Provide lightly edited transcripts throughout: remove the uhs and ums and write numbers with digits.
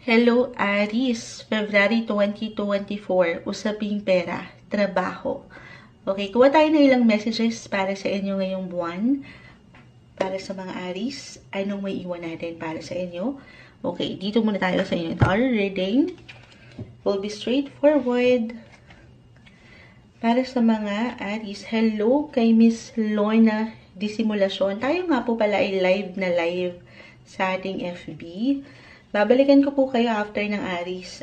Hello, Aries. February 2024. Usaping pera. Trabaho. Okay, kuha tayo ng ilang messages para sa inyo ngayong buwan. Para sa mga Aries. Anong may iwan natin para sa inyo? Okay, dito muna tayo sa inyo. Our reading will be straightforward. Para sa mga Aries, hello kay Miss Lorna Disimulacion. Tayo nga po pala ay live sa ating FB. Babalikan ko po kayo after ng Aries,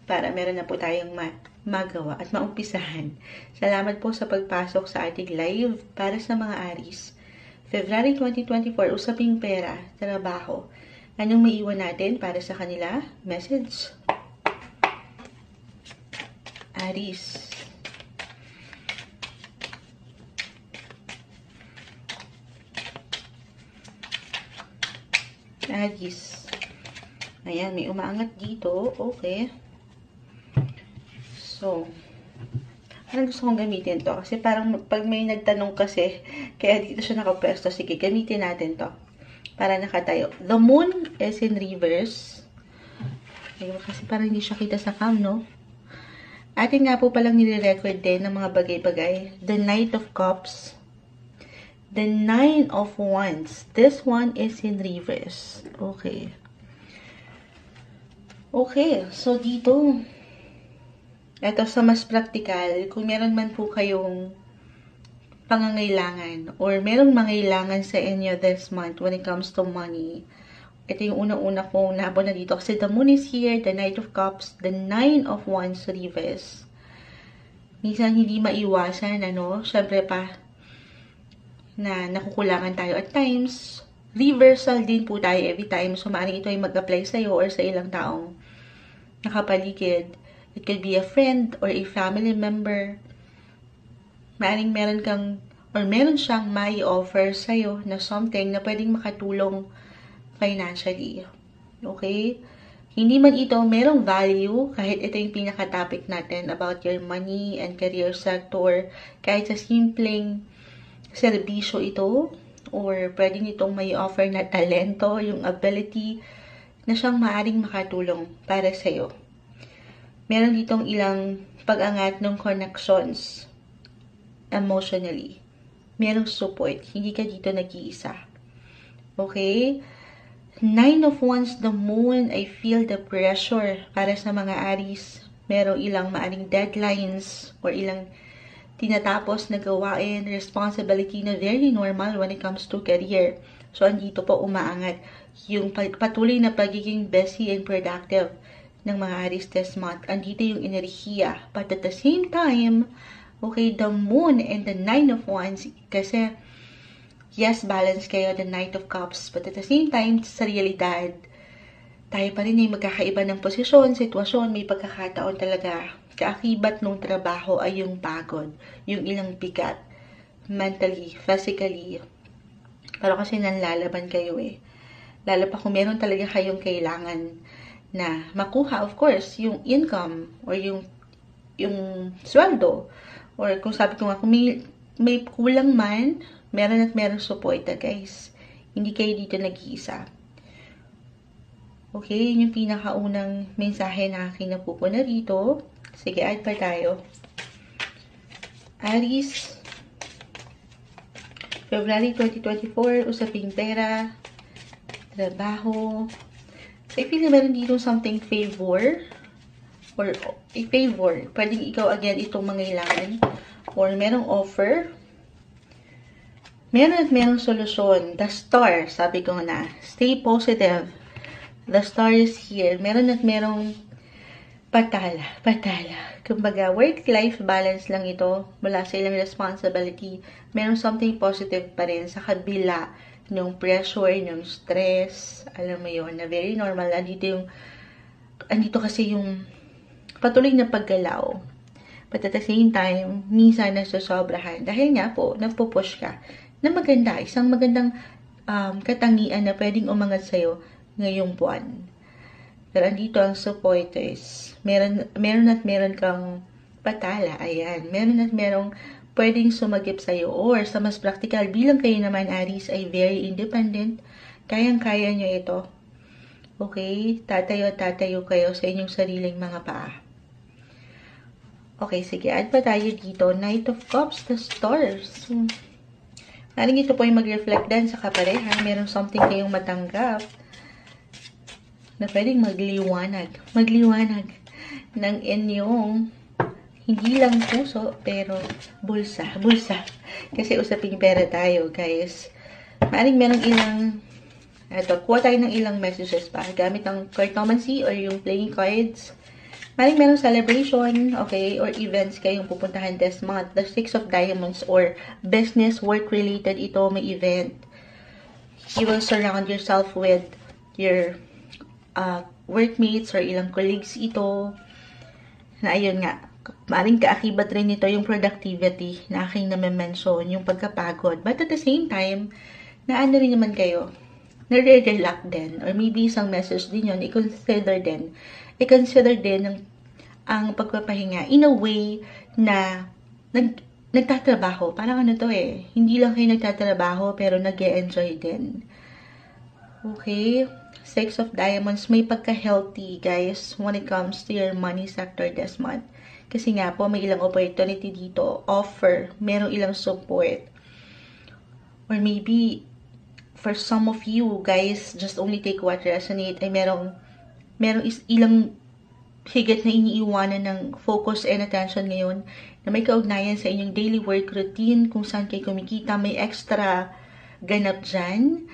para meron na po tayong magawa at maumpisahan. Salamat po sa pagpasok sa ating live para sa mga Aries. February 2024, usaping pera, trabaho. Anong maiwan natin para sa kanila? Message. Aries. Aries. Ayan, may umaangat dito. Okay. So, parang gusto kong gamitin to. Kasi parang pag may nagtanong kasi, kaya dito siya nakapwesto. Sige, gamitin natin to. Para nakatayo. The moon is in reverse. Ayun, kasi parang hindi siya kita sa cam, no? Atin nga po palang nire-record din ng mga bagay-bagay. The Knight of Cups. The Nine of Wands. This one is in reverse. Okay. Okay, so dito, ito sa mas practical, kung meron man po kayong pangangailangan or merong mangailangan sa inyo this month when it comes to money, ito yung unang-una kong nabon na dito kasi the moon is here, the Knight of Cups, the Nine of Wands reverse. Minsan hindi maiwasan, syempre pa na nakukulangan tayo at times. Reversal din po tayo every time. So, maaaring ito ay mag-apply sa'yo or sa ilang taong nakapaligid. It could be a friend or a family member. Maaaring meron kang or meron siyang may offer sa'yo na something na pwedeng makatulong financially. Okay? Hindi man ito merong value kahit ito yung pinaka-topic natin about your money and career sector. Kahit sa simpleng serbisyo ito, or pwede nitong may offer na talento, yung ability na siyang maaring makatulong para sa'yo. Meron ditong ilang pag-angat ng connections emotionally. Merong support. Hindi ka dito nag-iisa. Okay? Nine of Wands, the moon, I feel the pressure para sa mga Aries. Merong ilang maaring deadlines or ilang tinatapos na gawain, responsibility na very normal when it comes to career. So, andito po umaangat yung patuloy na pagiging busy and productive ng mga Aries this month. Andito yung enerhiya. But at the same time, okay, the moon and the Nine of Wands, kasi, yes, balance kayo, the Knight of Cups. But at the same time, sa realidad, tayo pa rin ay magkakaiba ng posisyon, sitwasyon, may pagkakataon talaga. Kaakibat ng trabaho ay yung pagod, yung ilang bigat, mentally, physically. Pero kasi nanlalaban kayo eh. Lalo pa kung meron talaga kayong kailangan na makuha, of course, yung income or yung sweldo. Or kung sabi ko nga, kung may kulang man, meron at meron support guys. Hindi kayo dito nag-iisa. Okay, yun yung pinakaunang mensahe na aking napupuna rito. Sige, add pa tayo. Aries, February 2024, usaping pera, trabaho. I feel na meron dito something favor or a favor. Pwedeng ikaw again itong mangailangan or merong offer. Meron at merong solusyon. The star, sabi ko na, stay positive. The star is here. Meron at merong patala. Kumbaga, work-life balance lang ito. Wala sa ilang responsibility. Meron something positive pa rin sa kabila ng pressure, ng stress. Alam mo yun, na very normal. Andito kasi yung patuloy na paggalaw. But at the same time, minsan nasusobrahan. Dahil nga po, nagpo-push ka na maganda. Isang magandang katangian na pwedeng umangat sa'yo ngayong buwan. Pero andito ang supporters. Meron at meron kang patala. Ayan. Meron at merong pwedeng sumagip sa'yo. Or sa mas practical, bilang kayo naman Aries ay very independent, kayang-kaya nyo ito. Okay? Tatayo kayo sa inyong sariling mga paa. Okay, sige. Add pa tayo dito. Knight of Cups, the Stars. Maring ito po yung mag-reflect din sa kapareha. Meron something kayong matanggap na pwedeng magliwanag ng inyong hindi lang puso, pero bulsa. Kasi usaping pera tayo, guys. Maring merong ilang, kuha tayo ng ilang messages pa. Gamit ang cartomancy or yung playing cards. Maring merong celebration, okay, or events kayong pupuntahan this month. The Six of Diamonds or business, work-related ito, may event. You will surround yourself with your workmates or ilang colleagues ito. Na ayun nga, maring kaakibat rin nito yung productivity na aking na-mention, yung pagkapagod. But at the same time, na ano rin naman kayo, nare-relax din. Or maybe isang message din yun, i-consider din ang pagpapahinga in a way na nagtatrabaho. Parang ano to eh, hindi lang kayo nagtatrabaho pero nag-e-enjoy din. Okay? Six of Diamonds, may pagka-healthy, guys, when it comes to your money sector this month. Kasi nga po, may ilang opportunity dito, offer, merong ilang support. Or maybe, for some of you, guys, just only take what resonate, ay merong ilang higit na iniiwanan ng focus and attention ngayon na may kaugnayan sa inyong daily work routine, kung saan kayo kumikita, may extra ganap dyan.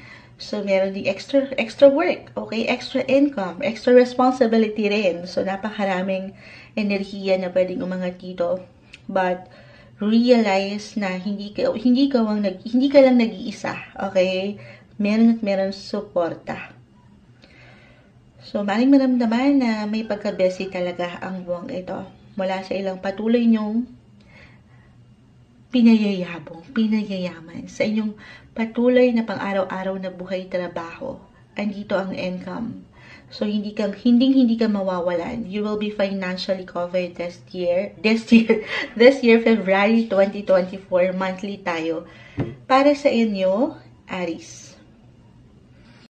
So, meron din extra work, okay? Extra income, extra responsibility rin. So, napakaraming enerhiya na pwedeng umangat dito. But, realize na hindi ka lang nag-iisa, okay? Meron suporta. So, maring maramdaman na may pagka-busy talaga ang buwang ito. Mula sa ilang patuloy nyong pinayayaman sa inyong patuloy na pang-araw-araw na buhay trabaho. Andito ang income. So, hindi ka mawawalan. You will be financially covered this year, February 2024, monthly tayo. Para sa inyo, Aries.